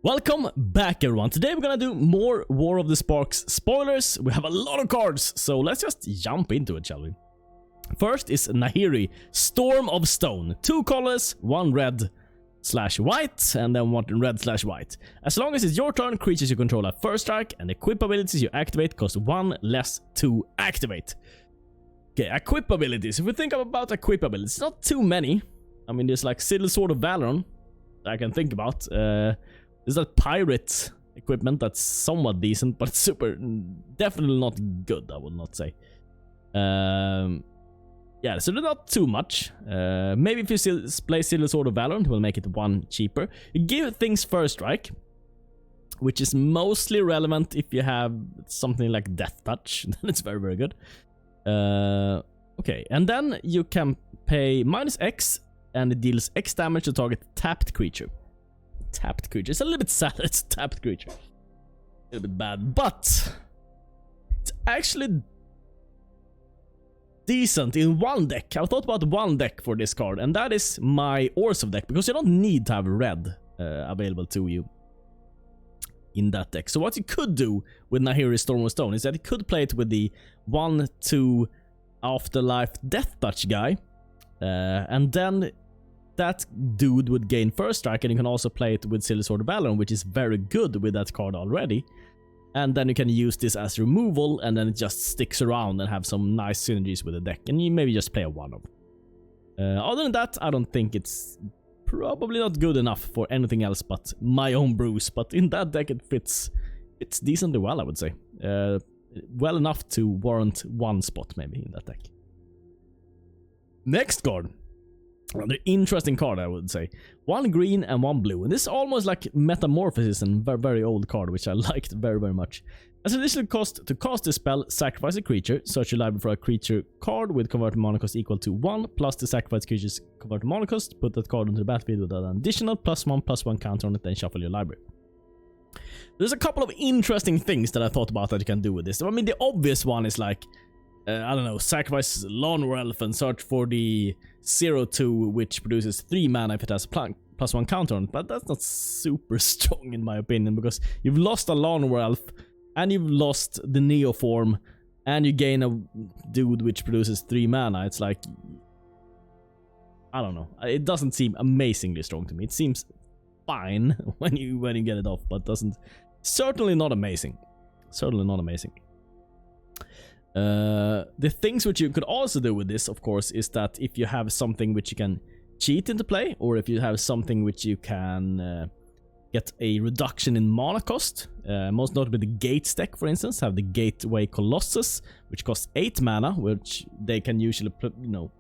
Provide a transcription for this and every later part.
Welcome back, everyone. Today we're gonna do more War of the Sparks spoilers. We have a lot of cards, so let's just jump into it, shall we? First is Nahiri, Storm of Stone. 2 colors, 1 red/white, and then 1 red/white. As long as it's your turn, creatures you control have first strike, and equip abilities you activate cost 1 less to activate. Okay, equip abilities. If we think about equip abilities, not too many. I mean, there's like Sigil Sword of Valoran I can think about. There's that pirate equipment that's somewhat decent, but super, definitely not good, I would not say. Yeah, so they're not too much. Maybe if you play Sigil Sword of Valoran, we'll make it 1 cheaper. You give things first strike, which is mostly relevant if you have something like Death Touch. Then it's very, very good. Okay, and then you can pay -X, and it deals X damage to target tapped creature. Tapped creature. It's a little bit sad it's a tapped creature. A little bit bad, but it's actually decent in 1 deck. I thought about 1 deck for this card, and that is my Orzhov deck, because you don't need to have red available to you in that deck. So what you could do with Nahiri Storm of Stone is that you could play it with the 1/2 Afterlife Death Touch guy, and then that dude would gain first strike, and you can also play it with Sigil Sword of Valoran, which is very good with that card already. And then you can use this as removal, and then it just sticks around and have some nice synergies with the deck, and you maybe just play a 1-of. Other than that, I don't think it's probably not good enough for anything else but my own brews, but in that deck it fits decently well, I would say. Well enough to warrant 1 spot maybe in that deck. Next card. Another interesting card, I would say. 1 green and 1 blue. And this is almost like Metamorphosis, and very, very old card, which I liked very, very much. As an additional cost to cast this spell, sacrifice a creature. Search your library for a creature card with converted mana cost equal to 1, plus the sacrifice creature's converted mana cost. Put that card into the battlefield with an additional +1/+1 counter on it, then shuffle your library. There's a couple of interesting things that I thought about that you can do with this. I mean, the obvious one is like, I don't know, sacrifice Llanowar Elf and search for the 0/2, which produces 3 mana if it has a +1 counter on it. But that's not super strong in my opinion, because you've lost a Llanowar Elf, and you've lost the Neoform, and you gain a dude which produces 3 mana. It's like, I don't know. It doesn't seem amazingly strong to me. It seems fine when you get it off, but doesn't. Certainly not amazing. Certainly not amazing. The things which you could also do with this, of course, is that if you have something which you can cheat into play, or if you have something which you can get a reduction in mana cost, most notably the Gates deck, for instance, have the Gateway Colossus, which costs 8 mana, which they can usually,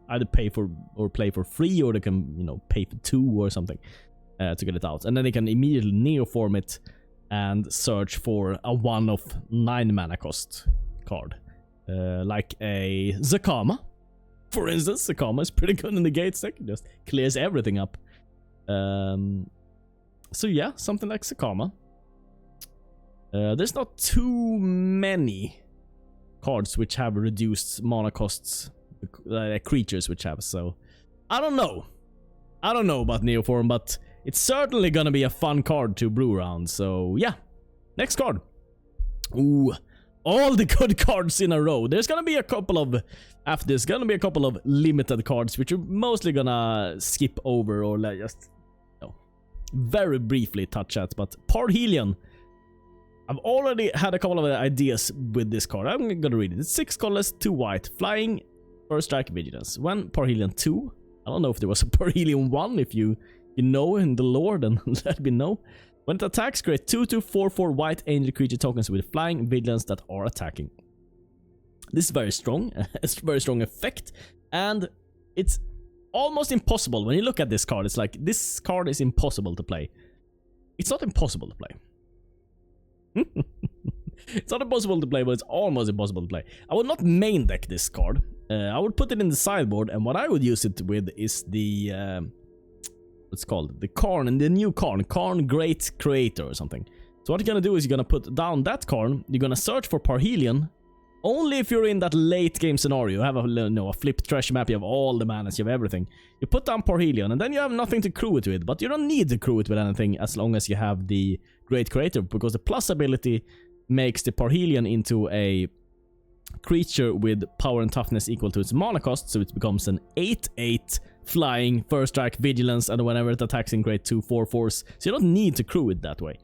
either pay for or play for free, or they can, pay for 2 or something to get it out, and then they can immediately Neoform it and search for a 1 of 9 mana cost card. Like a Zakama, for instance. Zakama is pretty good in the Gates deck. It just clears everything up. So yeah, something like Zakama. There's not too many cards which have reduced mana costs, creatures which have, so I don't know. I don't know about Neoform, but it's certainly gonna be a fun card to brew around, so yeah. Next card. Ooh. All the good cards in a row. There's gonna be a couple of, after this, gonna be a couple of limited cards, which we're mostly gonna skip over, or like just, very briefly touch at. But Parhelion, I've already had a couple of ideas with this card. I'm gonna read it. It's 6 colors, 2 white, flying, first strike, vigilance. When Parhelion 2, I don't know if there was a Parhelion 1, if you know in the lore, then let me know. When it attacks, create 2/2/4/4 white angel creature tokens with flying vigilance that are attacking. This is very strong. It's a very strong effect, and it's almost impossible. When you look at this card, it's like, this card is impossible to play. It's not impossible to play. It's not impossible to play, but it's almost impossible to play. I would not main deck this card. I would put it in the sideboard, and what I would use it with is the... what's called the Karn, and the new Karn Great Creator or something. So what you're gonna do is you're gonna put down that Karn, you're gonna search for Parhelion Only if you're in that late game scenario, you have a flipped treasure map, you have all the manas, you have everything. You put down Parhelion, and then you have nothing to crew it with, but you don't need to crew it with anything as long as you have the Great Creator, because the plus ability makes the Parhelion into a creature with power and toughness equal to its mana cost, so it becomes an 8/8 flying, first strike, vigilance, and whenever it attacks in grade 2, 4/4s, so you don't need to crew it that way.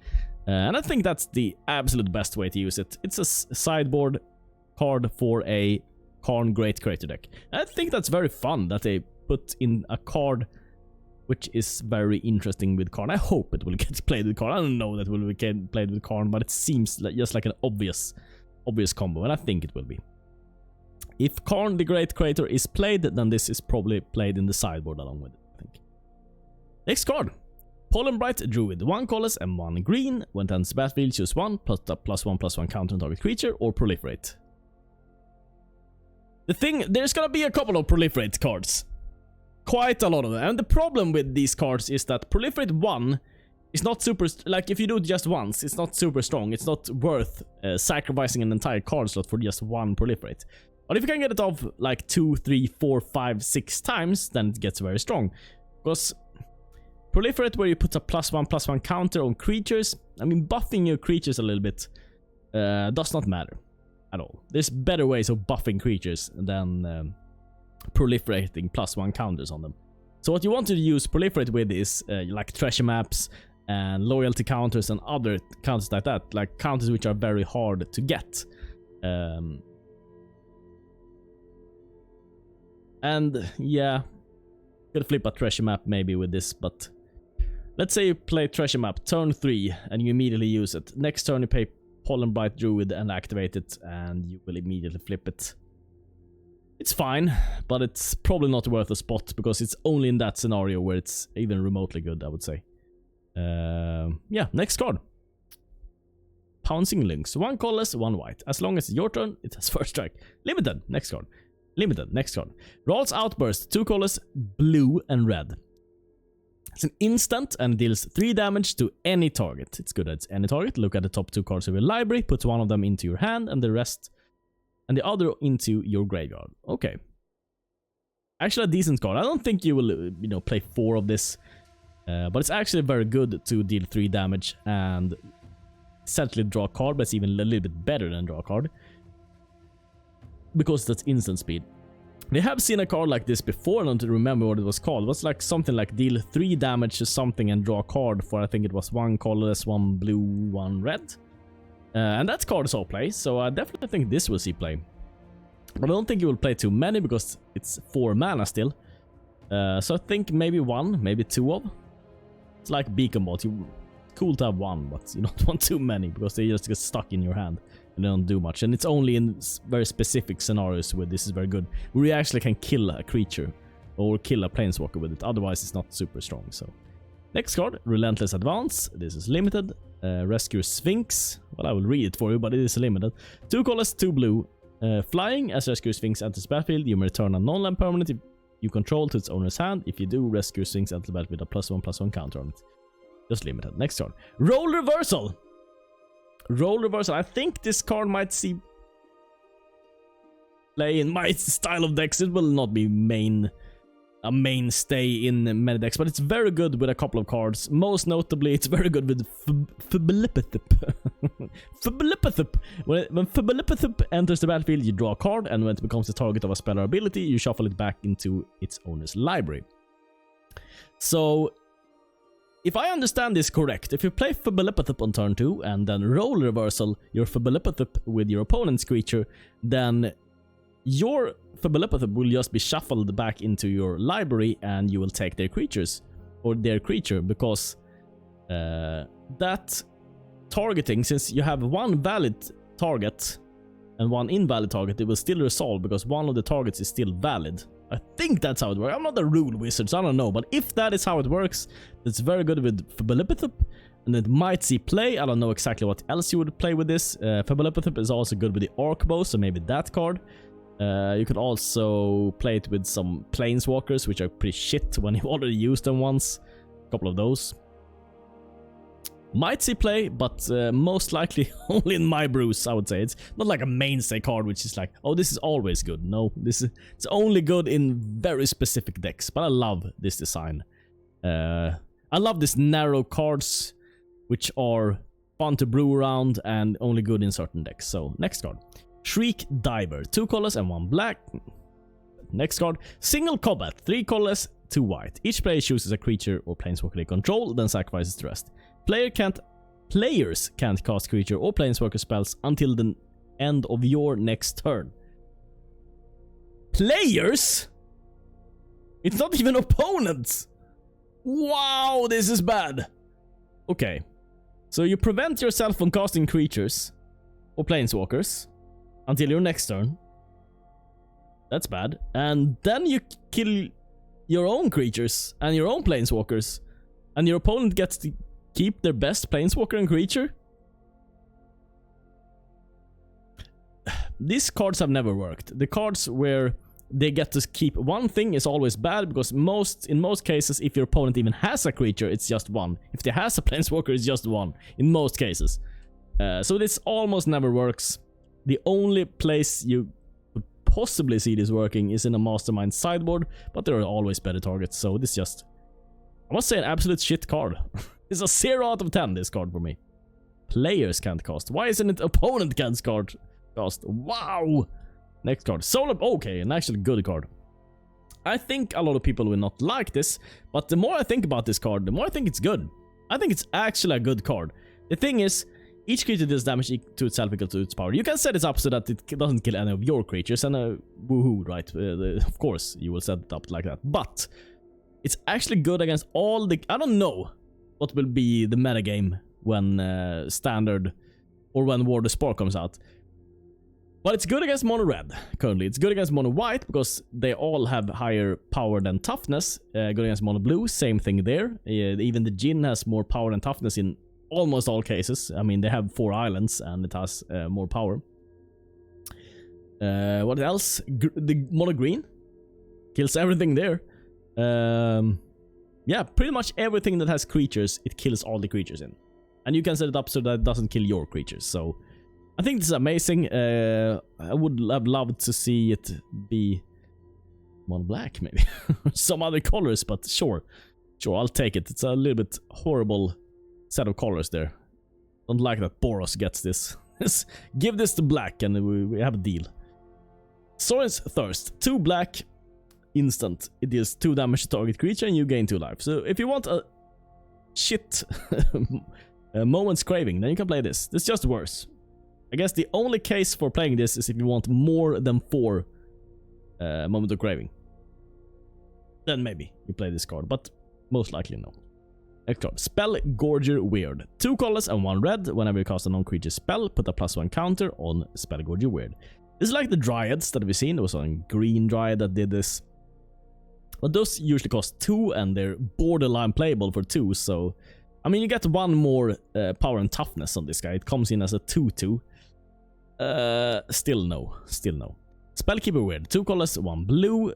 And I think that's the absolute best way to use it. It's a sideboard card for a Karn Great Creator deck. I think that's very fun that they put in a card which is very interesting with Karn. I hope it will get played with Karn. I don't know that it will get played with Karn, but it seems like just like an obvious combo, and I think it will be. If Karn the Great Creator is played, then this is probably played in the sideboard along with it, I think. Next card. Pollenbright Druid. 1 colorless and 1 green. When it enters the battlefield, choose 1, put a +1/+1 counter on target creature, or Proliferate. The thing, there's gonna be a couple of Proliferate cards. Quite a lot of them. And the problem with these cards is that Proliferate 1 is not super... Like, if you do it just once, it's not super strong. It's not worth sacrificing an entire card slot for just 1 Proliferate. But if you can get it off like 2, 3, 4, 5, 6 times, then it gets very strong. Because Proliferate, where you put a +1/+1 counter on creatures, I mean, buffing your creatures a little bit does not matter at all. There's better ways of buffing creatures than proliferating +1 counters on them. So what you want to use Proliferate with is like treasure maps and loyalty counters and other counters like that, like counters which are very hard to get. And yeah, could flip a treasure map maybe with this, but let's say you play treasure map turn 3 and you immediately use it. Next turn you play Pollenbright Druid and activate it, and you will immediately flip it. It's fine, but it's probably not worth a spot because it's only in that scenario where it's even remotely good, I would say. Yeah, next card. Pouncing Lynx. 1 colorless, 1 white. As long as it's your turn, it has first strike. Limited. Next card. Limited. Next card. Rawl's Outburst. 2 colors, blue and red. It's an instant and deals 3 damage to any target. It's good at any target. Look at the top 2 cards of your library. Put one of them into your hand and the rest and the other into your graveyard. Okay. Actually a decent card. I don't think you will, play 4 of this. But it's actually very good to deal 3 damage and essentially draw a card, but it's even a little bit better than draw a card. Because that's instant speed. We have seen a card like this before, I don't remember what it was called. It was like something like deal 3 damage to something and draw a card for, I think it was 1 colorless, 1 blue, 1 red. And that card saw play, so I definitely think this will see play. But I don't think you will play too many because it's 4 mana still. So I think maybe 1, maybe 2 of. It's like Beacon Bot. Cool to have 1, but you don't want too many because they just get stuck in your hand. And they don't do much, and it's only in very specific scenarios where this is very good, where you actually can kill a creature or kill a planeswalker with it. Otherwise it's not super strong. So next card, Relentless Advance. This is limited. Rescue Sphinx. Well, I will read it for you, but it is limited. 2 colors, 2 blue. Flying. As Rescue Sphinx enters battlefield, you may return a non-land permanent you control to its owner's hand. If you do, Rescue Sphinx enters battlefield with a +1/+1 counter on it. Just limited. Next card, Role Reversal. Role Reversal. I think this card might see play in my style of decks. It will not be a mainstay in many decks, but it's very good with a couple of cards. Most notably, it's very good with Fblipithip. Fblipithip. When Fblipithip enters the battlefield, you draw a card, and when it becomes the target of a spell or ability, you shuffle it back into its owner's library. So if I understand this correct, if you play Fblipithip on turn 2 and then Role Reversal your Fblipithip with your opponent's creature, then your Fblipithip will just be shuffled back into your library and you will take their creatures, or their creature, because that targeting, since you have 1 valid target and 1 invalid target, it will still resolve because 1 of the targets is still valid. I think that's how it works. I'm not a rule wizard, so I don't know. But if that is how it works, it's very good with Fblipithip. And it might see play. I don't know exactly what else you would play with this. Fblipithip is also good with the Arc Bow, so maybe that card. You could also play it with some Planeswalkers, which are pretty shit when you've already used them once. A couple of those. Might see play, but most likely only in my brews, I would say. It's not like a mainstay card, which is like, oh, this is always good. No, it's only good in very specific decks, but I love this design. I love these narrow cards, which are fun to brew around and only good in certain decks. So, next card. Shriek Diver, 2 colors and 1 black. Next card. Single combat, 3 colors, 2 white. Each player chooses a creature or planeswalker they control, then sacrifices the rest. Players can't cast creature or planeswalker spells until the end of your next turn. Players? It's not even opponents! Wow, this is bad! Okay. So you prevent yourself from casting creatures or planeswalkers until your next turn. That's bad. And then you kill your own creatures and your own planeswalkers, and your opponent gets to keep their best planeswalker and creature? These cards have never worked. The cards where they get to keep one thing is always bad, because in most cases, if your opponent even has a creature, it's just 1. If they has a planeswalker, it's just 1. In most cases. So this almost never works. The only place you could possibly see this working is in a Mastermind sideboard, but there are always better targets, so this just... I must say an absolute shit card. It's a 0 out of 10, this card for me. Players can't cast. Why isn't it opponent can't cast? Wow! Next card. Solar... Okay, an actually good card. I think a lot of people will not like this, but the more I think about this card, the more I think it's good. I think it's actually a good card. The thing is, each creature does damage to itself equal to its power. You can set it up so that it doesn't kill any of your creatures, and woohoo, right? Of course, you will set it up like that. But it's actually good against all the... I don't know what will be the metagame when Standard or when War the Spark comes out. But it's good against mono red, currently. It's good against mono white, because they all have higher power than toughness. Good against mono blue, same thing there. Even the Djinn has more power than toughness in almost all cases. I mean, they have 4 islands, and it has more power. What else? The mono green kills everything there. Yeah, pretty much everything that has creatures, it kills all the creatures in. And you can set it up so that it doesn't kill your creatures. So I think this is amazing. I would have loved to see it be mono black, maybe. Some other colors, but sure. Sure, I'll take it. It's a little bit horrible set of colors there. Don't like that Boros gets this. Give this to black and we have a deal. Soil's Thirst. 2 black. Instant. It deals 2 damage to target creature and you gain 2 life. So if you want a shit Moment's Craving, then you can play this. It's just worse. I guess the only case for playing this is if you want more than 4 Moment of Craving. Then maybe you play this card, but most likely no. Next card. Spell Gorger Weird. 2 colors and 1 red. Whenever you cast a non-creature spell, put a +1 counter on Spell Gorger Weird. This is like the Dryads that we've seen. There was a green Dryad that did this. But those usually cost 2 and they're borderline playable for 2, so... I mean, you get 1 more power and toughness on this guy. It comes in as a 2/2. Still no. Still no. Spellkeeper Weird. 2 colors, 1 blue.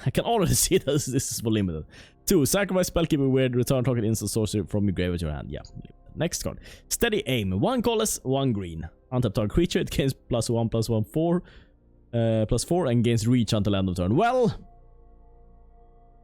I can already see that this is for limited. 2. Sacrifice Spellkeeper Weird. Return target instant sorcery from your graveyard to your hand. Yeah. Next card. Steady Aim. 1 colors, 1 green. Untap target creature. It gains +1/+1 4. +4 and gains reach until end of turn.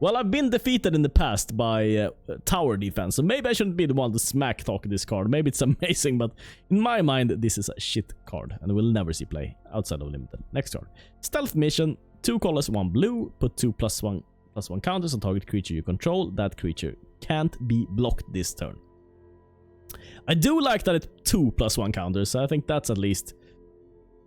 Well, I've been defeated in the past by tower defense, so maybe I shouldn't be the one to smack talk this card. Maybe it's amazing, but in my mind, this is a shit card, and we'll never see play outside of limited. Next card. Stealth Mission. 2 colors, 1 blue. Put 2 +1/+1 counters on target creature you control. That creature can't be blocked this turn. I do like that it's 2 +1 counters, so I think that's at least...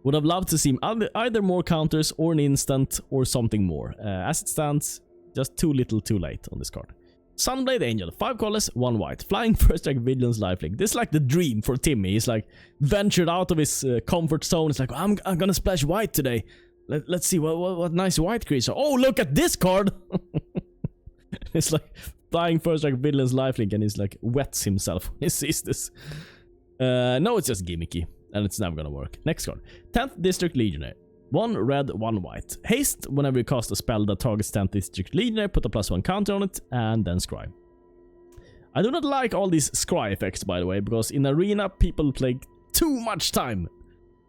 Would have loved to see either more counters or an instant or something more. As it stands... Just too little too late on this card. Sunblade Angel. 5 colors, 1 white. Flying First Strike, Vigilance, Lifelink. This is like the dream for Timmy. He's like ventured out of his comfort zone. It's like, I'm gonna splash white today. Let's see what nice white creatures are. Oh, look at this card! It's like Flying First Strike, Vigilance, Lifelink, and he's like wets himself when he sees this. No, it's just gimmicky. And it's never gonna work. Next card. 10th District Legionnaire. 1 red, 1 white. Haste. Whenever you cast a spell that targets 10th District Legionnaire, put a +1 counter on it, and then scry. I do not like all these scry effects, by the way, because in Arena, people play too much time.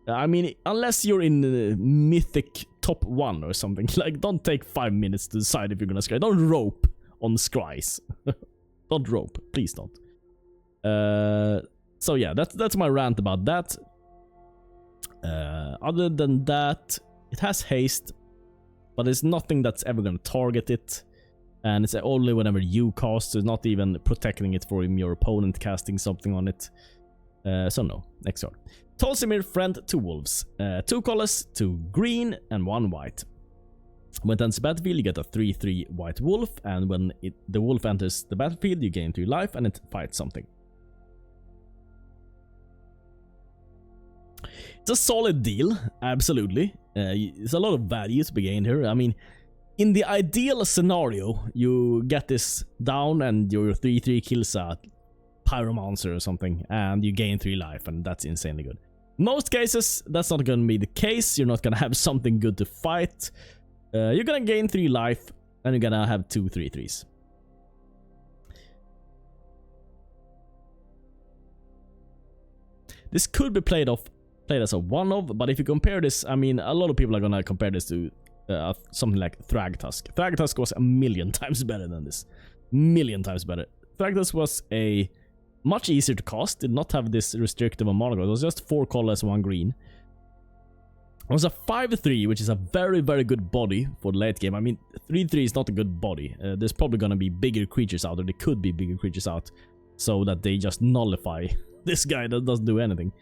I mean, unless you're in the mythic top 1 or something, like, don't take 5 minutes to decide if you're gonna scry. Don't rope on scries. Don't rope, please don't. So yeah, that's my rant about that. Other than that, it has haste, but there's nothing that's ever gonna target it. And it's only whenever you cast, so it's not even protecting it from your opponent casting something on it. So no, next card. Tolsimir, Friend to Wolves. 2 colors, 2 green, and 1 white. When it enters the battlefield, you get a 3/3 white wolf, and when the wolf enters the battlefield, you gain 3 life, and it fights something. It's a solid deal, absolutely. There's a lot of value to be gained here. I mean, in the ideal scenario, you get this down and your 3/3 kills a pyromancer or something, and you gain 3 life, and that's insanely good. Most cases, that's not gonna be the case. You're not gonna have something good to fight. You're gonna gain 3 life, and you're gonna have 2 3/3s. This could be played as a one-of, but if you compare this, I mean, a lot of people are gonna compare this to something like Thragtusk. Thragtusk was a million times better than this. Million times better. Thragtusk was a much easier to cast, did not have this restrictive on mono. It was just 4 colors, 1 green. It was a 5/3, which is a very, very good body for the late game. I mean, 3/3 is not a good body. There's probably gonna be bigger creatures out, or there could be bigger creatures out, so that they just nullify this guy that doesn't do anything.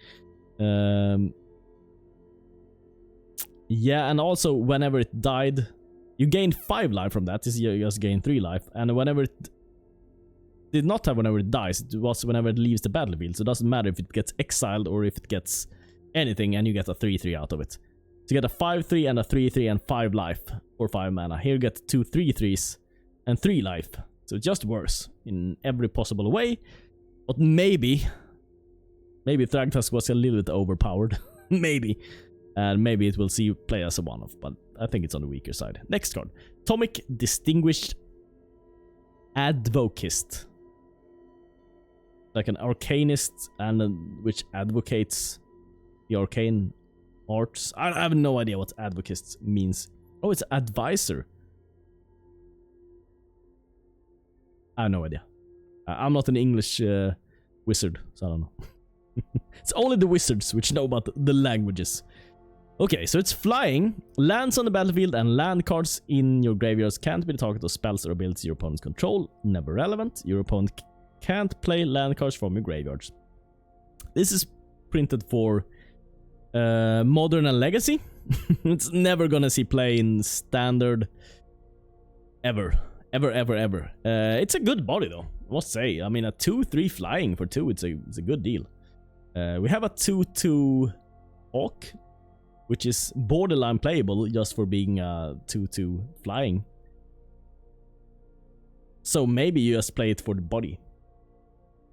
Yeah, and also whenever it died, you gained 5 life from that. This you just gained 3 life, and whenever it did not have whenever it dies, it was whenever it leaves the battlefield. So it doesn't matter if it gets exiled or if it gets anything, and you get a 3/3 out of it. So you get a 5/3 and a 3/3 and 5 life or 5 mana. Here you get 2 3/3s and 3 life. So it's just worse in every possible way. But maybe Thragtusk was a little bit overpowered. Maybe. And maybe it will see you play as a one-off, but I think it's on the weaker side. Next card. Tomic Distinguished Advocist. Like an arcanist, and which advocates the arcane arts. I have no idea what advocist means. Oh, it's advisor. I have no idea. I'm not an English wizard, so I don't know. It's only the wizards which know about the languages. Okay, so it's flying, lands on the battlefield, and land cards in your graveyards can't be the target of spells or abilities your opponents control. Never relevant. Your opponent can't play land cards from your graveyards. This is printed for Modern and Legacy. It's never gonna see play in Standard ever. Ever. It's a good body though, I must say. I mean, a 2/3 flying for 2, it's a good deal. We have a 2/2 Hawk, which is borderline playable just for being a 2/2 flying. So maybe you just play it for the body.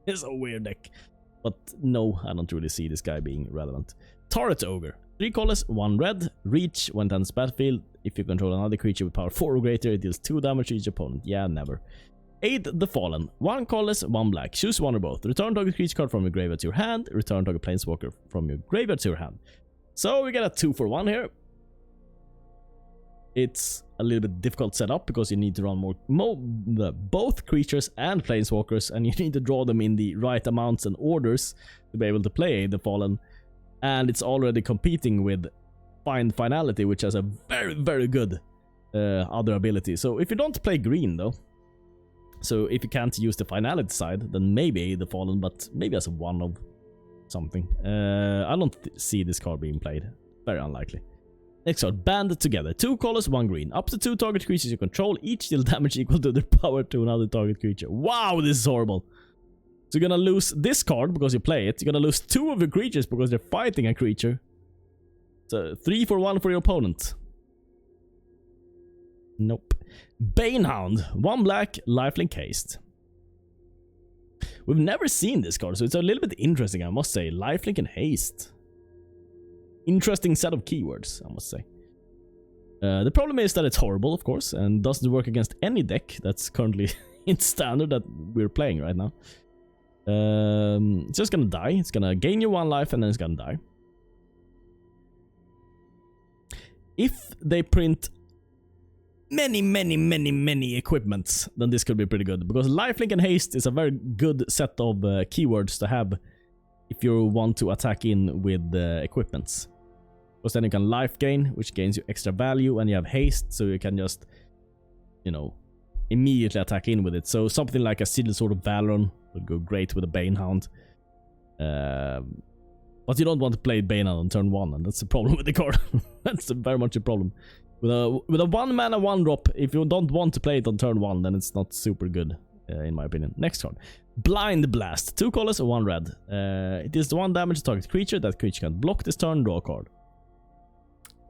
It's a weird deck. But no, I don't really see this guy being relevant. Torrid Ogre. 3 colors, 1 red. Reach when it enters battlefield. If you control another creature with power 4 or greater, it deals 2 damage to each opponent. Yeah, never. Aid the Fallen. 1 colors, 1 black. Choose one or both. Return target creature card from your graveyard to your hand. Return target planeswalker from your graveyard to your hand. So we get a 2-for-1 here. It's a little bit difficult setup because you need to run both creatures and planeswalkers, and you need to draw them in the right amounts and orders to be able to play the Fallen. And it's already competing with Find Finality, which has a very, very good other ability. So if you don't play green though, so if you can't use the Finality side, then maybe the Fallen, but maybe as a one of something. I don't see this card being played. Very unlikely. Next card, Band Together. 2 colors, 1 green. Up to 2 target creatures you control, each deal damage equal to their power to another target creature. Wow, this is horrible. So you're gonna lose this card because you play it. You're gonna lose 2 of your creatures because they're fighting a creature. So 3-for-1 for your opponent. Nope. Banehound. 1 black, lifelink haste. We've never seen this card, so it's a little bit interesting, I must say. Lifelink and haste. Interesting set of keywords, I must say. The problem is that it's horrible, of course, and doesn't work against any deck that's currently in standard that we're playing right now. It's just gonna die. It's gonna gain you 1 life and then it's gonna die. If they print many equipments, then this could be pretty good. Because lifelink and haste is a very good set of keywords to have if you want to attack in with equipments. Because then you can life gain, which gains you extra value, and you have haste, so you can just, you know, immediately attack in with it. So something like a Sigil Sword of Valoron would go great with a Banehound. But you don't want to play Banehound on turn 1, and that's the problem with the card. That's very much a problem. With a 1 mana 1-drop, if you don't want to play it on turn 1, then it's not super good, in my opinion. Next card. Blind Blast. 2 colors and 1 red. It is the 1 damage to target creature. That creature can block this turn, draw a card.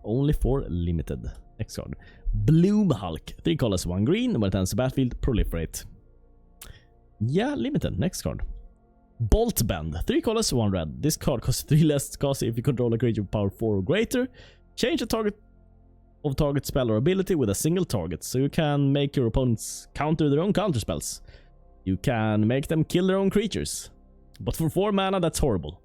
Only for limited. Next card. Bloom Hulk. 3 colors, 1 green. When it enters the battlefield, proliferate. Yeah, limited. Next card. Bolt Bend. 3 colors, 1 red. This card costs 3 less cost if you control a creature with power 4 or greater. Change the target spell or ability with a single target, so you can make your opponents counter their own counter spells. You can make them kill their own creatures. But for 4 mana, that's horrible.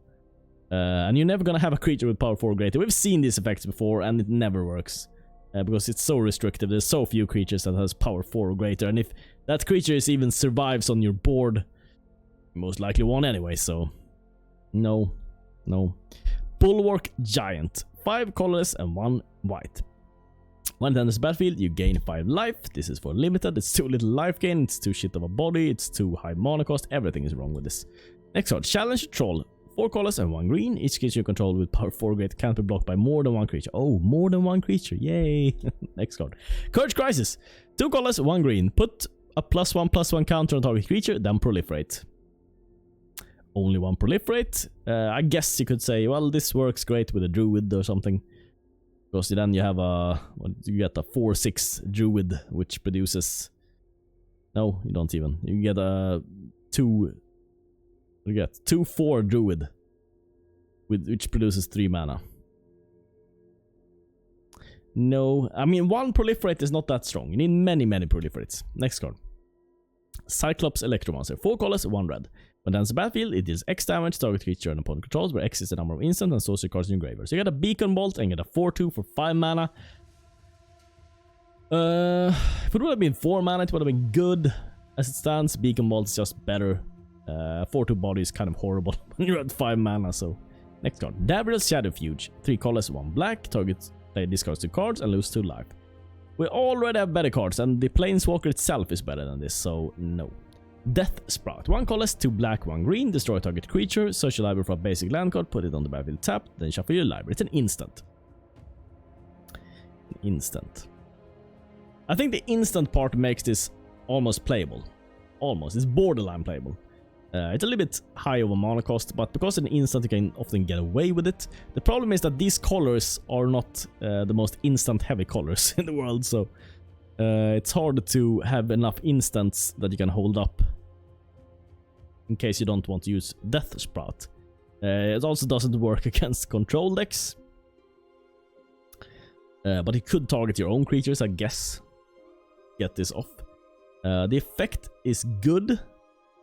And you're never gonna have a creature with power 4 or greater. We've seen these effects before, and it never works. Because it's so restrictive. There's so few creatures that has power 4 or greater, and if that creature even survives on your board, you most likely won anyway, so... No. Bulwark Giant. 5 colorless and 1 white. When it enters the battlefield, you gain 5 life. This is for limited. It's too little life gain. It's too shit of a body. It's too high mana cost. Everything is wrong with this. Next card. Challenge Troll. 4 colors and 1 green. Each creature you control with power 4 greater can't be blocked by more than 1 creature. Oh, more than 1 creature. Yay. Next card. Courage Crisis. 2 colors, 1 green. Put a +1/+1 counter on target creature, then proliferate. Only 1 proliferate. I guess you could say, well, this works great with a druid or something. Because then you have you get a 4/6 druid, which produces... No, you don't even. You get a 2/4 druid, which produces 3 mana. No, I mean 1 proliferate is not that strong. You need many proliferates. Next card. Cyclops Electromancer. 4 colors, 1 red. When it enters the battlefield, it deals X damage to target creature and opponent controls, where X is the number of instant and sorcery cards in your graveyard. So you get a Beacon Bolt and get a 4/2 for 5 mana. If it would have been 4 mana, it would have been good. As it stands, Beacon Bolt is just better. 4/2 body is kind of horrible when you're at 5 mana, so... Next card. Davriel's Shadowfuge. 3 colors, 1 black. Target play discards 2 cards and lose 2 life. We already have better cards, and the Planeswalker itself is better than this, so no. Death Sprout. 1 colors, 2 black, 1 green. Destroy target creature. Search your library for a basic land card. Put it on the battlefield tapped. Then shuffle your library. It's an instant. I think the instant part makes this almost playable. Almost. It's borderline playable. It's a little bit high of a mana cost, but because it's an instant, you can often get away with it. The problem is that these colors are not the most instant heavy colors in the world, so it's hard to have enough instants that you can hold up in case you don't want to use Death Sprout. It also doesn't work against control decks, but it could target your own creatures, I guess. Get this off. The effect is good.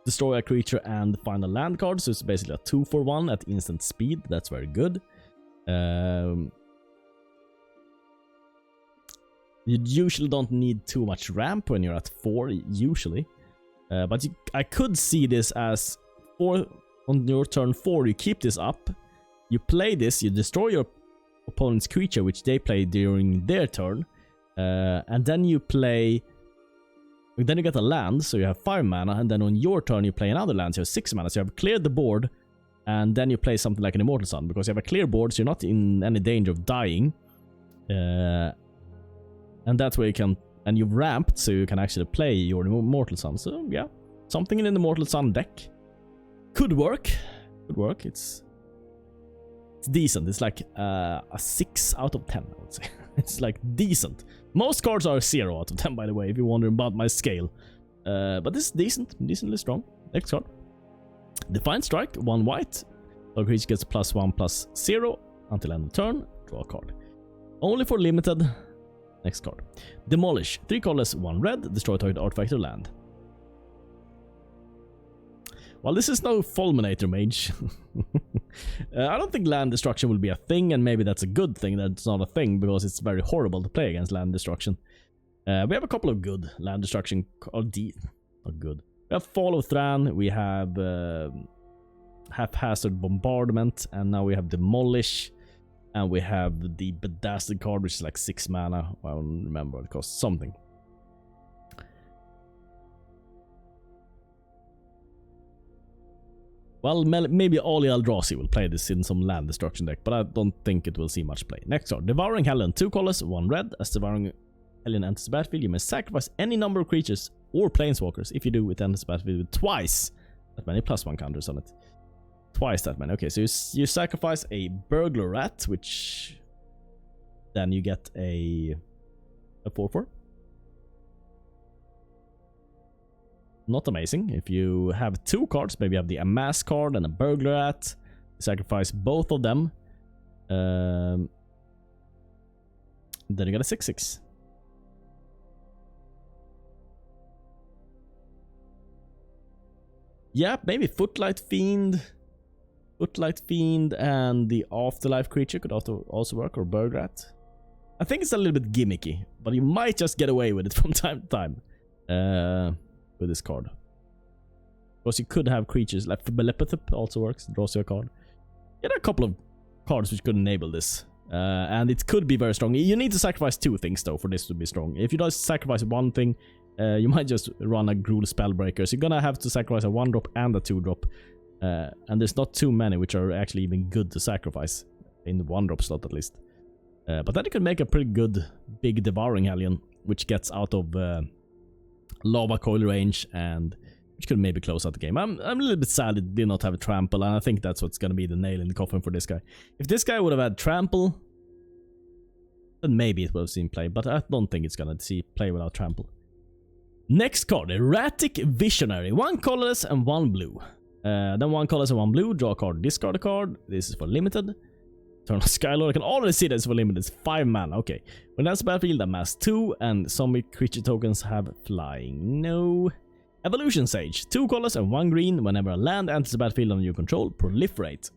Destroy a creature and find a land card, so it's basically a 2-for-1 at instant speed. That's very good. You usually don't need too much ramp when you're at 4, usually. But I could see this as on your turn 4, you keep this up, you play this, you destroy your opponent's creature, which they play during their turn, and then you play... Then you get a land, so you have 5 mana, and then on your turn you play another land, so you have 6 mana, so you have cleared the board, and then you play something like an Immortal Sun, because you have a clear board, so you're not in any danger of dying. And that way you can... And you've ramped, so you can actually play your Immortal Sun. So, yeah. Something in the Immortal Sun deck. Could work. It's decent. It's like a 6 out of 10, I would say. It's like decent. Most cards are 0 out of 10, by the way, if you're wondering about my scale. But this is decent. Decently strong. Next card. Defiant Strike. 1 white. Target creature gets +1/+0 until end of turn. Draw a card. Only for limited. Next card. Demolish. 3 colors, 1 red. Destroy target artifact or land. Well, this is no Fulminator Mage. I don't think land destruction will be a thing, and maybe that's a good thing that it's not a thing, because it's very horrible to play against land destruction. We have a couple of good land destruction, or not good. We have Fall of Thran, we have Haphazard Bombardment, and now we have Demolish, and we have the Bedazzled card, which is like 6 mana. I don't remember, it costs something. Well, maybe Oli Eldrazi will play this in some land destruction deck, but I don't think it will see much play. Next card, Devouring Hellion, 2 colors, 1 red. As Devouring Hellion enters the battlefield, you may sacrifice any number of creatures or planeswalkers. If you do, it enters the battlefield with twice that many +1 counters on it. Twice that many. Okay, so you sacrifice a Burglar Rat, which then you get a 4/4. Not amazing. If you have 2 cards, maybe you have the Amass card and a Burglar Rat, sacrifice both of them. Then you get a 6/6. Yeah, maybe Footlight Fiend. Footlight Fiend and the Afterlife creature could also work, or Burglar Rat. I think it's a little bit gimmicky, but you might just get away with it from time to time. With this card. Because you could have creatures like Belepithip also works, draws you a card. Yeah, there are a couple of cards which could enable this. And it could be very strong. You need to sacrifice 2 things though for this to be strong. If you just sacrifice 1 thing, you might just run a Gruul Spellbreaker. So you're gonna have to sacrifice a 1-drop and a 2-drop. And there's not too many which are actually even good to sacrifice. In the 1-drop slot at least. But then you can make a pretty good big Devouring Hellion, which gets out of Lava Coil range, and which could maybe close out the game. I'm a little bit sad it did not have a Trample, and I think that's what's gonna be the nail in the coffin for this guy. If this guy would have had Trample, then maybe it would have seen play, but I don't think it's gonna see play without Trample. Next card, Erratic Visionary. 1 colorless and 1 blue. Then 1 colorless and 1 blue, draw a card, discard a card. This is for limited. Turn on Skylord. I can already see that it's for limited. It's 5 mana. Okay. When that's battlefield, amass 2, and zombie creature tokens have flying. No. Ablution Sage. 2 colors and 1 green. Whenever a land enters the battlefield under your control, proliferate.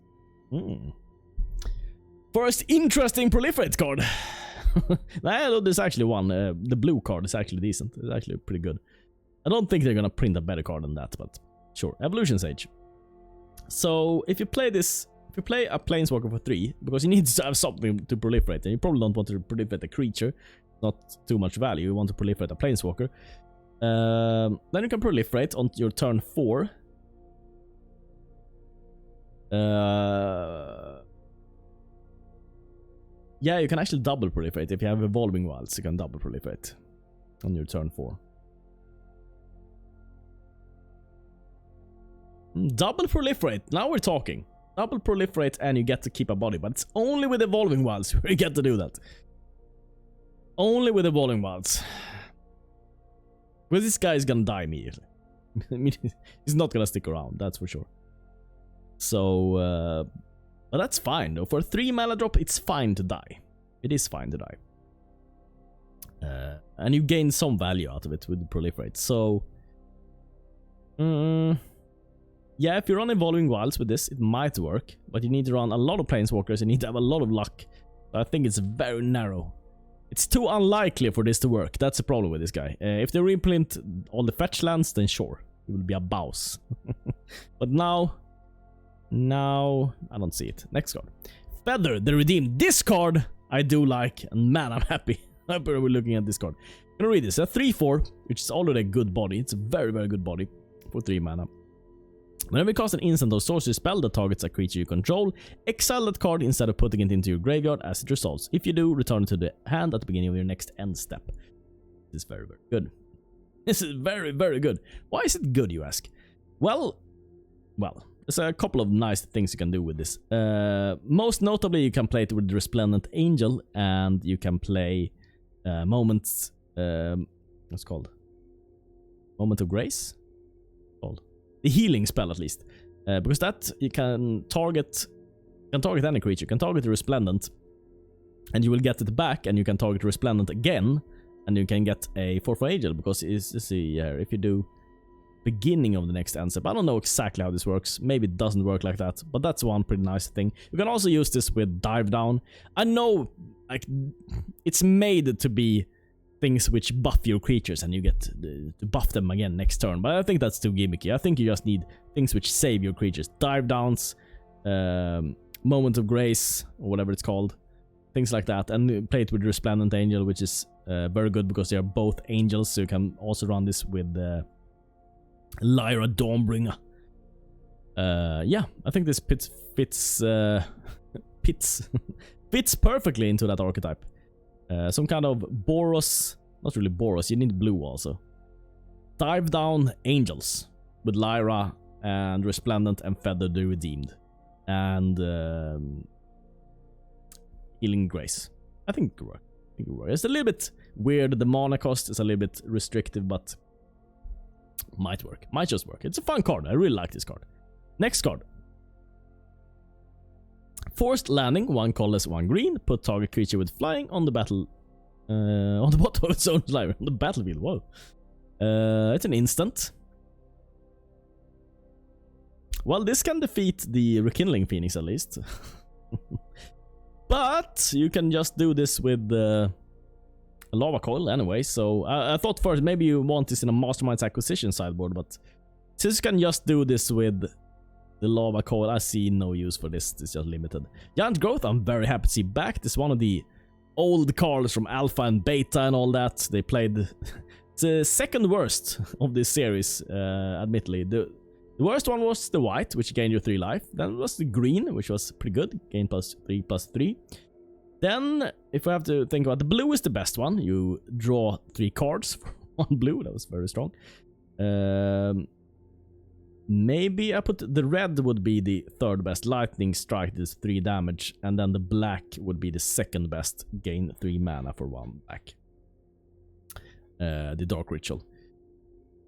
First interesting proliferate card. Nah, there's actually one. The blue card is actually decent. It's actually pretty good. I don't think they're gonna print a better card than that, but sure. Ablution Sage. So if you play this. If you play a Planeswalker for 3, because you need to have something to proliferate, and you probably don't want to proliferate a creature, not too much value, you want to proliferate a Planeswalker, then you can proliferate on your turn 4. Yeah, you can actually double proliferate. If you have Evolving Wilds, you can double proliferate on your turn 4. Double proliferate, now we're talking. Double proliferate and you get to keep a body, but it's only with Evolving Wilds where you get to do that. Only with Evolving Wilds. Because this guy is gonna die immediately. I mean, he's not gonna stick around, that's for sure. So, but that's fine though. For a 3 mana drop, it's fine to die. It is fine to die. And you gain some value out of it with the proliferate. So, yeah, if you run Evolving Wilds with this, it might work, but you need to run a lot of Planeswalkers, you need to have a lot of luck. So I think it's very narrow. It's too unlikely for this to work, that's the problem with this guy. If they reprint all the fetch lands, then sure, it will be a bouse. But now, I don't see it. Next card. Feather, the Redeemed. This card I do like, and man, I'm happy. We're looking at this card. I'm gonna read this. A 3/4, which is already a good body. It's a very, very good body for 3 mana. Whenever you cast an instant or sorcery spell that targets a creature you control, exile that card instead of putting it into your graveyard as it resolves. If you do, return it to the hand at the beginning of your next end step. This is very, very good. This is very, very good. Why is it good, you ask? Well, there's a couple of nice things you can do with this. Most notably, you can play it with Resplendent Angel, and you can play Moments... what's it called? Moment of Grace? Called. The healing spell, at least. Because that, you can target any creature. You can target the Resplendent, and you will get it back, and you can target Resplendent again, and you can get a 4/4 Angel, because let's see here, if you beginning of the next end step. I don't know exactly how this works. Maybe it doesn't work like that, but that's one pretty nice thing. You can also use this with Dive Down. I know, like, it's made to be things which buff your creatures and you get to buff them again next turn, but I think that's too gimmicky. I think you just need things which save your creatures. Dive Downs, Moment of Grace, or whatever it's called. Things like that, and play it with Resplendent Angel, which is very good because they are both angels, so you can also run this with Lyra Dawnbringer. Yeah, I think this fits perfectly into that archetype. Some kind of Boros, not really Boros, you need blue also. Dive Down Angels with Lyra and Resplendent and Feather the Redeemed. And Healing Grace. I think it could work. It's a little bit weird. The mana cost is a little bit restrictive, but might work. Might just work. It's a fun card. I really like this card. Next card. Forced Landing. 1 colorless, 1 green. Put target creature with flying on the battle. On the bottom of its own library. On the battlefield. Whoa. It's an instant. Well, this can defeat the Rekindling Phoenix at least. But you can just do this with a Lava Coil anyway, so I thought first maybe you want this in a Mastermind's Acquisition sideboard, but since you can just do this with the Lava Coil, I see no use for this. It's just limited. Giant Growth, I'm very happy to see back. This is one of the old cards from Alpha and Beta and all that. They played... It's the second worst of this series, admittedly. The worst one was the white, which gained you 3 life. Then was the green, which was pretty good. Gain +3/+3. Then, if I have to think about the blue is the best one. You draw 3 cards for 1 blue. That was very strong. Maybe I put the red would be the 3rd best. Lightning Strike is 3 damage. And then the black would be the 2nd best. Gain 3 mana for 1 black. The Dark Ritual.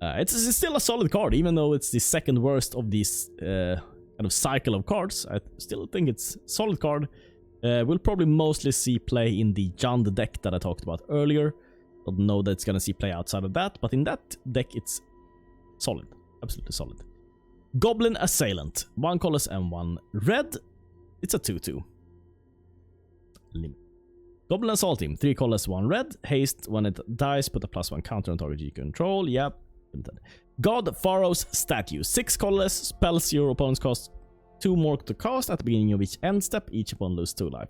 It's still a solid card, even though it's the 2nd worst of this kind of cycle of cards. I still think it's a solid card. We'll probably mostly see play in the Jund deck that I talked about earlier. Don't know that it's gonna see play outside of that, but in that deck it's solid. Absolutely solid. Goblin Assailant. 1 colorless and 1 red. It's a 2/2. Goblin Assault Team. 3 colorless, 1 red. Haste. When it dies, put a +1 counter on target you control. Yep. God Pharaoh's Statue. 6 colorless. Spells your opponent's cost 2 more to cast at the beginning of each end step. Each opponent loses 2 life.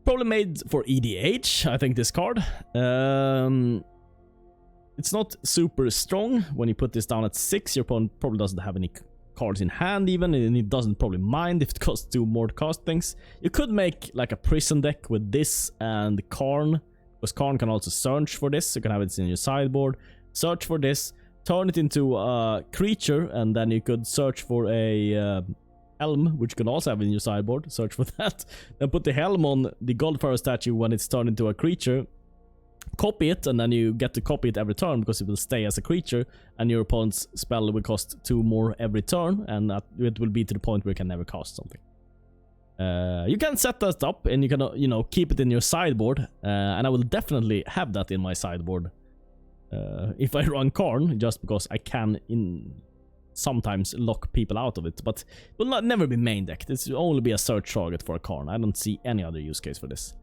Probably made for EDH, I think, this card. It's not super strong. When you put this down at 6, your opponent probably doesn't have any cards in hand even, and it doesn't probably mind if it costs 2 more to cast things. You could make like a prison deck with this and Karn, because Karn can also search for this. You can have it in your sideboard, search for this, turn it into a creature, and then you could search for a helm, which you can also have in your sideboard, search for that, then put the helm on the Goldfire statue when it's turned into a creature, copy it, and then you get to copy it every turn because it will stay as a creature, and your opponent's spell will cost 2 more every turn, and it will be to the point where you can never cast something. You can set that up, and you can, you know, keep it in your sideboard, and I will definitely have that in my sideboard if I run Karn, just because I can sometimes lock people out of it, but it will never be main deck. This will only be a search target for a Karn. I don't see any other use case for this.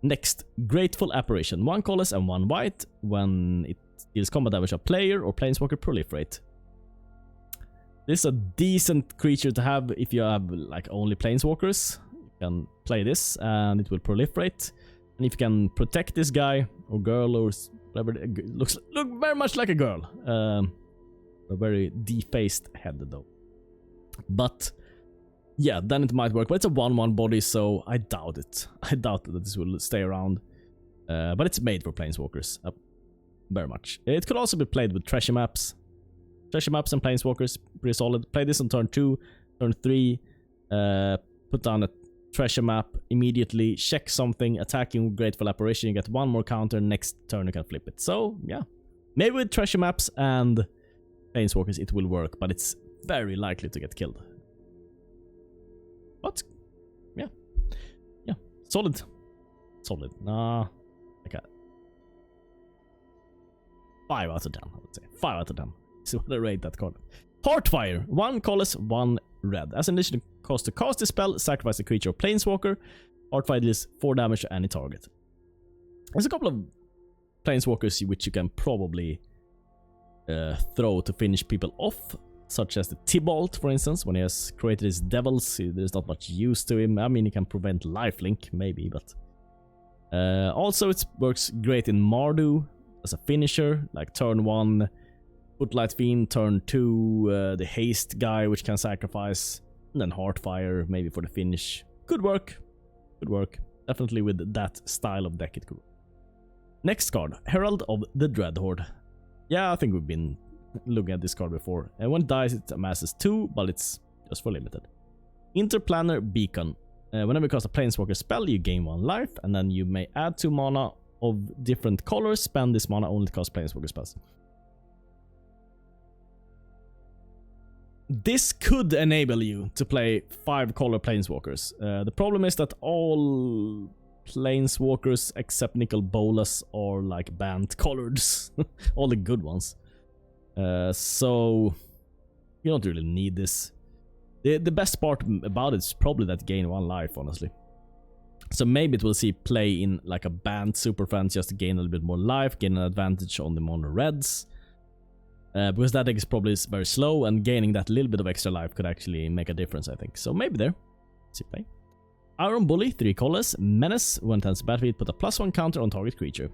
Next, Grateful Apparition. 1 colorless and 1 white. When it deals combat damage, a player or planeswalker proliferate. This is a decent creature to have if you have like only planeswalkers. You can play this and it will proliferate. And if you can protect this guy or girl or whatever, look very much like a girl. A very defaced head though. But yeah, then it might work, but it's a 1/1 body, so I doubt it. I doubt that this will stay around. But it's made for planeswalkers, very much. It could also be played with treasure maps. Treasure maps and planeswalkers, pretty solid. Play this on turn 2, turn 3, put down a treasure map, immediately check something, attacking with Grateful Apparition, you get 1 more counter, next turn you can flip it. So, yeah. Maybe with treasure maps and planeswalkers it will work, but it's very likely to get killed. What? Yeah. Yeah. Solid. Solid. Nah. Like a 5 out of 10, I would say. 5 out of 10. So what I rate that card. Heartfire. 1 colorless, 1 red. As an additional cost to cast the spell, sacrifice a creature or planeswalker. Heartfire deals 4 damage to any target. There's a couple of planeswalkers which you can probably throw to finish people off, such as the Tybalt, for instance. When he has created his devils, there's not much use to him. I mean, he can prevent lifelink, maybe, but... also, it works great in Mardu as a finisher, like turn 1, Footlight Fiend, turn 2, the Haste guy, which can sacrifice, and then Heartfire, maybe for the finish. Good work. Good work. Definitely with that style of deck, it could. Next card, Herald of the Dreadhorde. Yeah, I think we've been looking at this card before. And when it dies, it amasses 2, but it's just for limited. Interplanar Beacon. Whenever you cast a planeswalker spell, you gain 1 life, and then you may add 2 mana of different colors. Spend this mana only to cast planeswalker spells. This could enable you to play 5 color planeswalkers. The problem is that all planeswalkers except Nicol Bolas are like banned colors. All the good ones. So you don't really need this. The best part about it is probably that gain 1 life, honestly. So maybe it will see play in like a banned Super Friends just to gain a little bit more life, gain an advantage on the mono reds. Because that deck is probably very slow, and gaining that little bit of extra life could actually make a difference, I think. So maybe there. Let's see play. Iron Bully, 3 colors, Menace. When it enters the battlefield, put a +1 counter on target creature.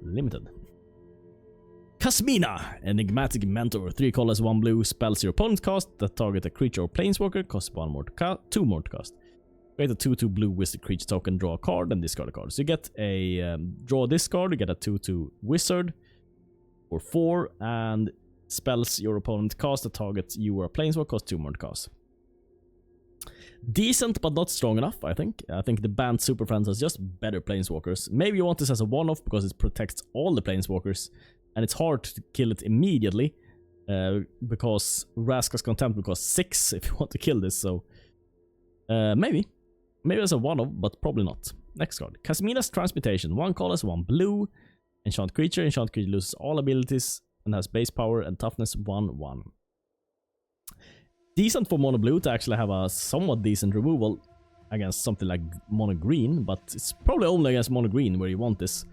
Limited. Kasmina, Enigmatic Mentor, 3 colors, 1 blue, spells your opponent cast that target a creature or planeswalker, costs 2 more to cast. Create a 2/2 blue wizard creature token, draw a card, and discard a card. So you get a draw this card, you get a 2/2 wizard for 4, and spells your opponent cast that targets you or a planeswalker, costs 2 more to cast. Decent, but not strong enough, I think. I think the banned Super Friends has just better planeswalkers. Maybe you want this as a one-off because it protects all the planeswalkers, and it's hard to kill it immediately because Vraska's Contempt will cost 6 if you want to kill this, so maybe as a one-off, but probably not. Next card, Kasmina's Transmutation, 1 colors, 1 blue, enchant creature loses all abilities and has base power and toughness 1/1. Decent for mono blue to actually have a somewhat decent removal against something like mono green, but it's probably only against mono green where you want this.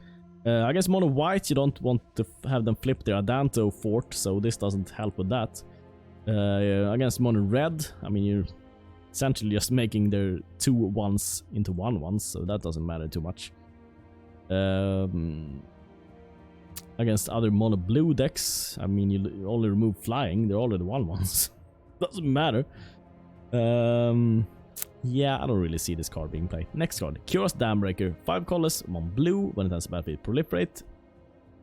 I guess mono white, you don't want to have them flip their Adanto fort, so this doesn't help with that. Against mono red, I mean, you're essentially just making their 2 1s into 1/1s, so that doesn't matter too much. Against other mono blue decks, I mean, you only remove flying, they're already 1/1s. Doesn't matter. Yeah, I don't really see this card being played. Next card, Curious Dambreaker, 5 colors, 1 blue. When it enters the battlefield, Proliferate.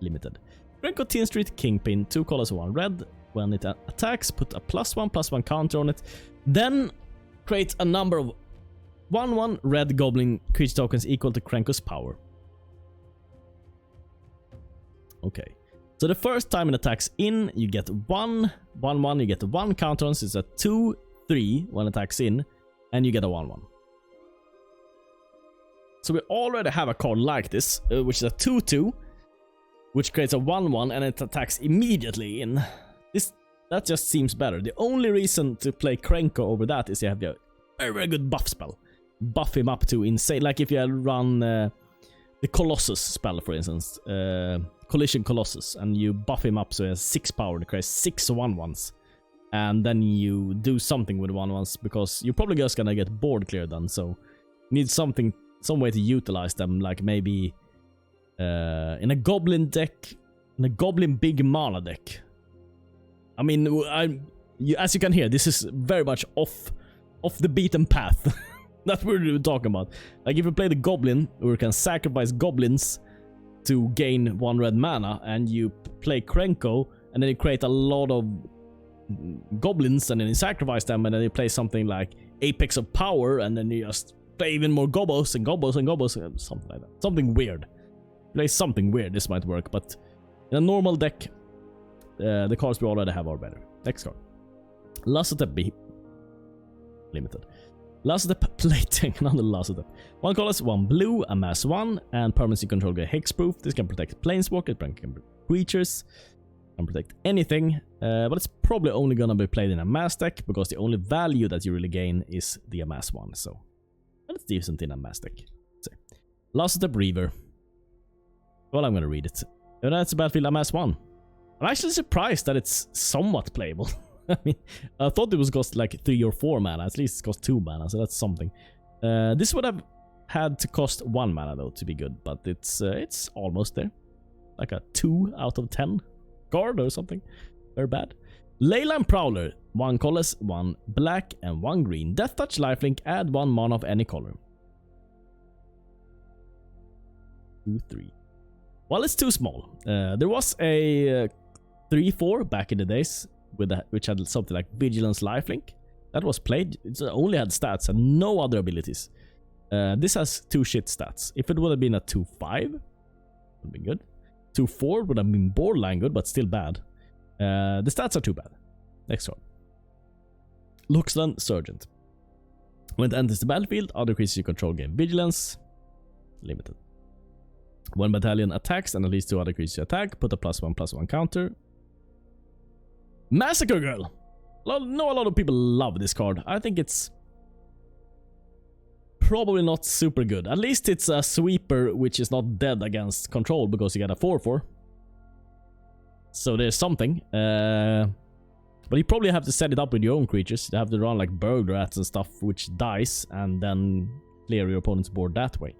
Limited. Grenko Teen Street Kingpin, 2 colors, 1 red. When it attacks, put a +1/+1 counter on it. Then create a number of 1/1 red goblin creature tokens equal to Krenko's power. Okay. So the first time it attacks in, you get 1/1, you get 1 counter on, so it's a 2/3 when it attacks in, and you get a 1/1. So we already have a card like this, which is a 2/2, which creates a 1/1, and it attacks immediately in. That just seems better. The only reason to play Krenko over that is you have a very, very good buff spell. Buff him up to insane, like if you run the Colossus spell, for instance. Collision Colossus, and you buff him up so he has 6 power to create 6 1/1s, and then you do something with 1/1s because you're probably just gonna get board clear then, so you need some way to utilize them, like maybe in a goblin deck, in a goblin big mana deck. I mean, as you can hear, this is very much off the beaten path. That's what we're talking about. Like if you play the goblin, or you can sacrifice goblins to gain 1 red mana, and you play Krenko, and then you create a lot of goblins, and then you sacrifice them, and then you play something like Apex of Power, and then you just play even more gobos and gobos and gobos, something like that. Something weird. Play something weird, this might work, but in a normal deck, the cards we already have are better. Next card. Lassotep B. Limited. Lassotep Plating, another Lassotep. 1 colors, 1 blue, amass 1, and permanency control get hexproof. This can protect planeswalkers, creatures. Can't protect anything, but it's probably only gonna be played in a mass deck because the only value that you really gain is the amass one. So it's decent in a mass deck. Last step Reaver. Well, I'm gonna read it. That's a Battlefield amass 1. I'm actually surprised that it's somewhat playable. I mean, I thought it was cost like 3 or 4 mana. At least it cost 2 mana, so that's something. This would have had to cost 1 mana though to be good, but it's almost there. Like a 2 out of 10 card or something. Very bad. Leyline Prowler. 1 colorless, 1 black, and 1 green. Death Touch, lifelink, add 1 mana of any color. 2, 3. Well, it's too small. There was a 3/4 back in the days with which had something like Vigilance, lifelink. That was played. It only had stats and no other abilities. This has 2 shit stats. If it would have been a 2/5, would have been good. 2/4 would have been borderline good, but still bad. The stats are too bad. Next one. Luxland Sergeant. When it enters the battlefield, other creatures you control gain Vigilance. Limited. When battalion attacks and at least 2 other creatures you attack, put a +1/+1 counter. Massacre Girl! A lot of people love this card. I think it's probably not super good. At least it's a sweeper which is not dead against control because you get a 4/4. So there's something. But you probably have to set it up with your own creatures. You have to run like Burg Rats and stuff which dies and then clear your opponent's board that way.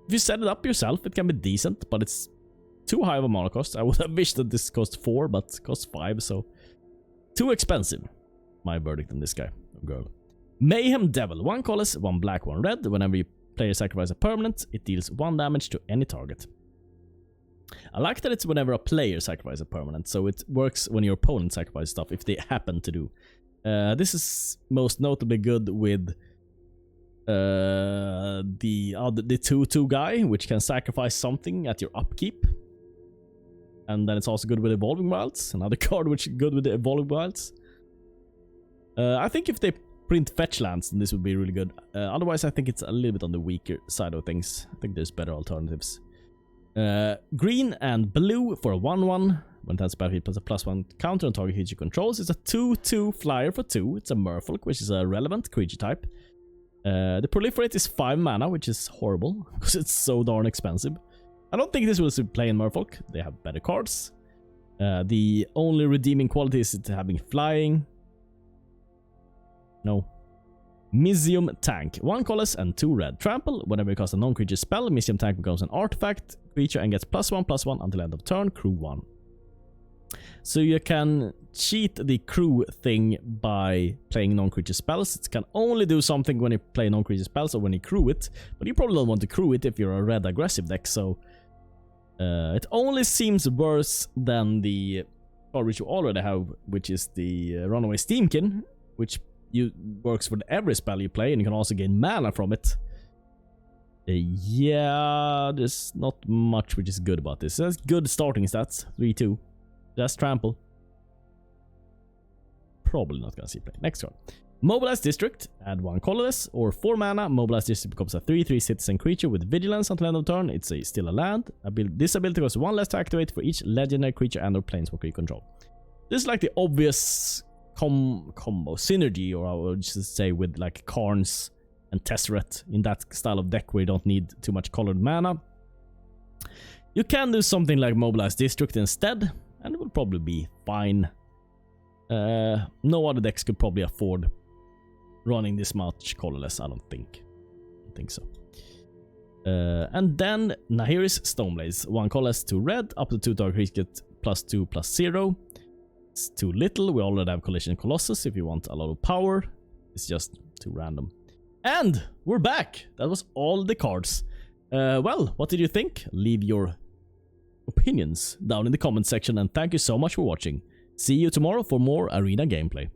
If you set it up yourself, it can be decent, but it's too high of a mana cost. I would have wished that this cost 4, but it costs 5, so too expensive. My verdict on this guy or girl. Mayhem Devil. 1 colorless, 1 black, 1 red. Whenever you player sacrifice a permanent, it deals 1 damage to any target. I like that it's whenever a player sacrifices a permanent, so it works when your opponent sacrifices stuff if they happen to do. This is most notably good with the 2/2 guy, which can sacrifice something at your upkeep. And then it's also good with Evolving Wilds, another card which is good with the Evolving Wilds. I think if they print fetch lands, then this would be really good. Otherwise, I think it's a little bit on the weaker side of things. I think there's better alternatives. Green and blue for a 1/1. When that's battlefield, plus a +1 counter on target creature controls. It's a 2/2 flyer for 2. It's a Merfolk, which is a relevant creature type. The Proliferate is 5 mana, which is horrible because it's so darn expensive. I don't think this will play in Merfolk. They have better cards. The only redeeming quality is it having flying. No. Misium Tank. 1 colorless and 2 red. Trample. Whenever you cast a non-creature spell, Misium Tank becomes an artifact creature and gets +1/+1 until end of turn. Crew 1. So you can cheat the crew thing by playing non-creature spells. It can only do something when you play non-creature spells or when you crew it. But you probably don't want to crew it if you're a red aggressive deck, so it only seems worse than the card which you already have, which is the Runaway Steamkin, which works for every spell you play, and you can also gain mana from it. Yeah, there's not much which is good about this. That's good starting stats, 3/2. Just trample. Probably not gonna see play. Next one. Mobilize District. Add 1 colorless or 4 mana. Mobilize District becomes a 3/3 citizen creature with vigilance until end of turn. It's still a land. This ability costs 1 less to activate for each legendary creature and or planeswalker you control. This is like the obvious combo synergy, or I would just say with like Karns and Tesseret in that style of deck where you don't need too much colored mana. You can do something like Mobilize District instead, and it will probably be fine. No other decks could probably afford running this much colorless, I don't think. So. And then Nahiri's Stoneblaze. 1 colorless, 2 red, up to 2 target creatures get +2/+0. It's too little. We already have Collision Colossus if you want a lot of power. It's just too random. And we're back! That was all the cards. Well, what did you think? Leave your opinions down in the comment section, and thank you so much for watching. See you tomorrow for more arena gameplay.